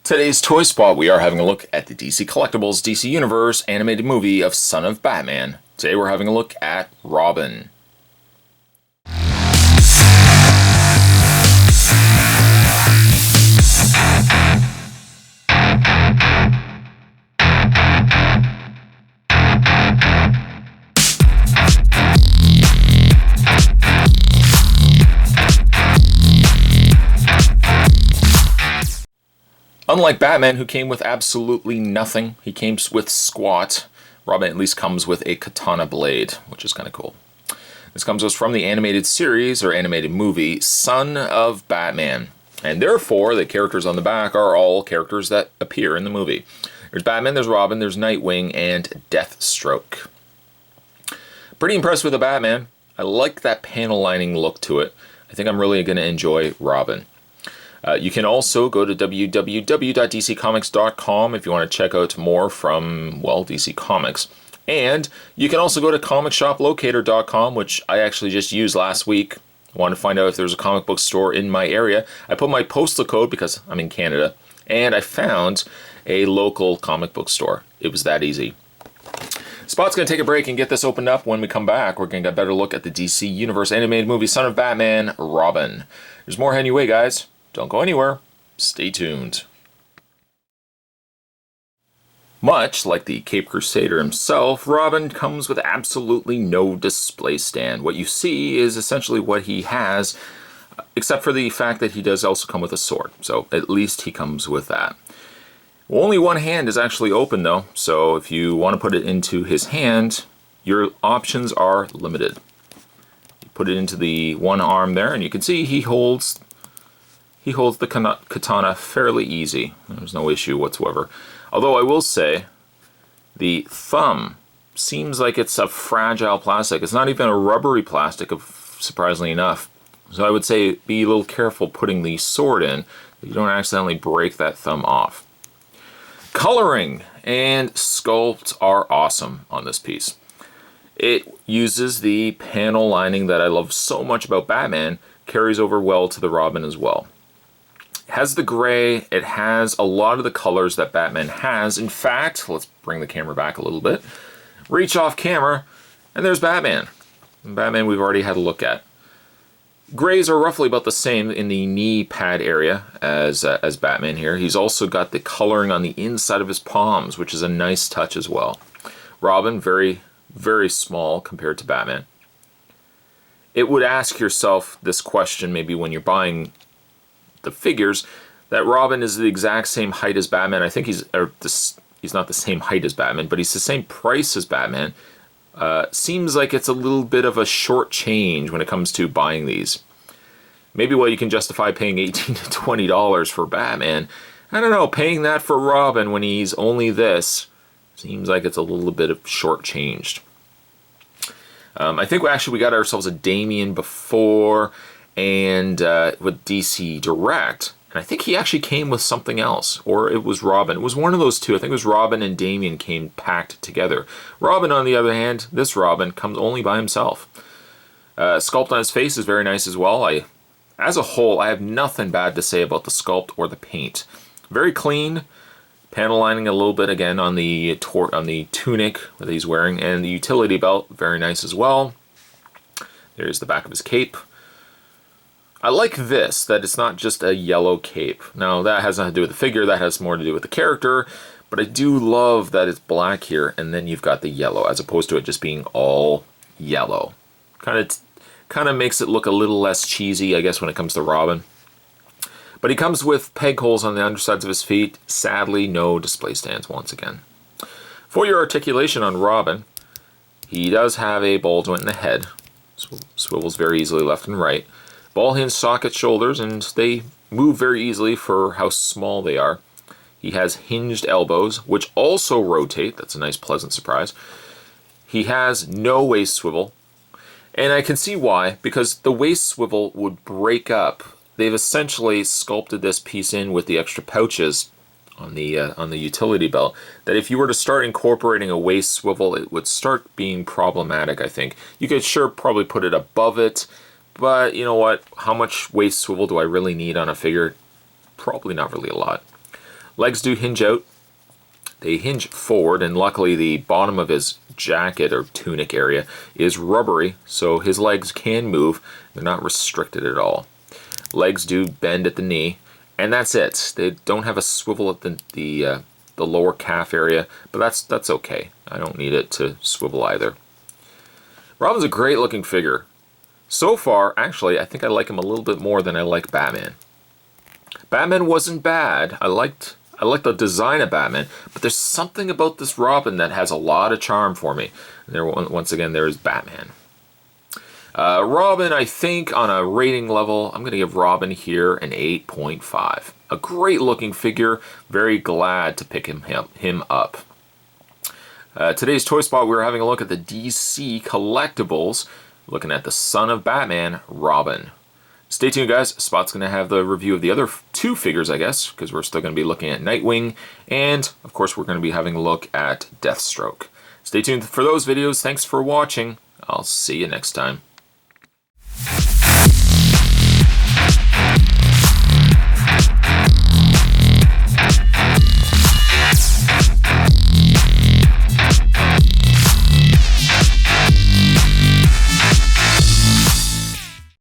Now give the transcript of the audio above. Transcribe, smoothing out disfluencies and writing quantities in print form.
Today's Toy Spot, we are having a look at the DC Collectibles DC Universe animated movie of Son of Batman. Today we're having a look at Robin. Unlike Batman, who came with absolutely nothing, he came with squat. Robin at least comes with a katana blade, which is kind of cool. This comes to us from the animated series, or animated movie, Son of Batman. And therefore, the characters on the back are all characters that appear in the movie. There's Batman, there's Robin, there's Nightwing, and Deathstroke. Pretty impressed with the Batman. I like that panel lining look to it. I think I'm really going to enjoy Robin. You can also go to www.dccomics.com if you want to check out more from, well, DC Comics. And you can also go to comicshoplocator.com, which I actually just used last week. I wanted to find out if there's a comic book store in my area. I put my postal code because I'm in Canada, and I found a local comic book store. It was that easy. Spot's going to take a break and get this opened up. When we come back, we're going to get a better look at the DC Universe animated movie, Son of Batman, Robin. There's more heading your way, guys. Don't go anywhere. Stay tuned. Much like the Cape Crusader himself, Robin comes with absolutely no display stand. What you see is essentially what he has, except for the fact that he does also come with a sword. So at least he comes with that. Only one hand is actually open though, so if you want to put it into his hand, your options are limited. You put it into the one arm there, and you can see he holds the katana fairly easy. There's no issue whatsoever. Although I will say, the thumb seems like it's a fragile plastic. It's not even a rubbery plastic, surprisingly enough. So I would say be a little careful putting the sword in, that you don't accidentally break that thumb off. Coloring and sculpt are awesome on this piece. It uses the panel lining that I love so much about Batman, carries over well to the Robin as well. It has the gray, it has a lot of the colors that Batman has. In fact, let's bring the camera back a little bit. Reach off camera, and there's Batman. Batman we've already had a look at. Grays are roughly about the same in the knee pad area as Batman here. He's also got the coloring on the inside of his palms, which is a nice touch as well. Robin, very, very small compared to Batman. It would ask yourself this question maybe when you're buying the figures, that Robin is the exact same height as Batman. I think he's not the same height as Batman, but he's the same price as Batman. Seems like it's a little bit of a short change when it comes to buying these. Maybe you can justify paying $18 to $20 for Batman. I don't know, paying that for Robin when he's only this seems like it's a little bit of short-changed. I think we got ourselves a Damian before, and with DC Direct, and I think he actually came with something else, or it was Robin. It was one of those two. I think it was Robin and Damian came packed together. Robin, on the other hand, this Robin comes only by himself. Sculpt on his face is very nice as well. As a whole, I have nothing bad to say about the sculpt or the paint. Very clean. Panel lining a little bit again on the tunic that he's wearing, and the utility belt, very nice as well. There's the back of his cape. I like this, that it's not just a yellow cape. Now, that has nothing to do with the figure, that has more to do with the character, but I do love that it's black here, and then you've got the yellow, as opposed to it just being all yellow. Kind of makes it look a little less cheesy, I guess, when it comes to Robin. But he comes with peg holes on the undersides of his feet. Sadly, no display stands once again. For your articulation on Robin, he does have a ball joint in the head. Swivels very easily left and right. Ball hinge socket shoulders, and they move very easily for how small they are. He has hinged elbows, which also rotate. That's a nice, pleasant surprise. He has no waist swivel, and I can see why, because the waist swivel would break up. They've essentially sculpted this piece in with the extra pouches on the utility belt, that if you were to start incorporating a waist swivel, it would start being problematic, I think. You could sure probably put it above it, but you know what? How much waist swivel do I really need on a figure? Probably not really a lot. Legs do hinge out. They hinge forward, and luckily the bottom of his jacket or tunic area is rubbery, so his legs can move. They're not restricted at all. Legs do bend at the knee, and that's it. They don't have a swivel at the lower calf area, but that's okay. I don't need it to swivel either. Robin's a great looking figure. So far, actually, I think I like him a little bit more than I like Batman. Batman wasn't bad. I liked the design of Batman, but there's something about this Robin that has a lot of charm for me. And there, once again, there's Batman. Robin, I think on a rating level, I'm going to give Robin here an 8.5. A great looking figure. Very glad to pick him up. Today's Toy Spot, we were having a look at the DC Collectibles, looking at the son of Batman, Robin. Stay tuned, guys. Spot's going to have the review of the other two figures, I guess, because we're still going to be looking at Nightwing, and, of course, we're going to be having a look at Deathstroke. Stay tuned for those videos. Thanks for watching. I'll see you next time.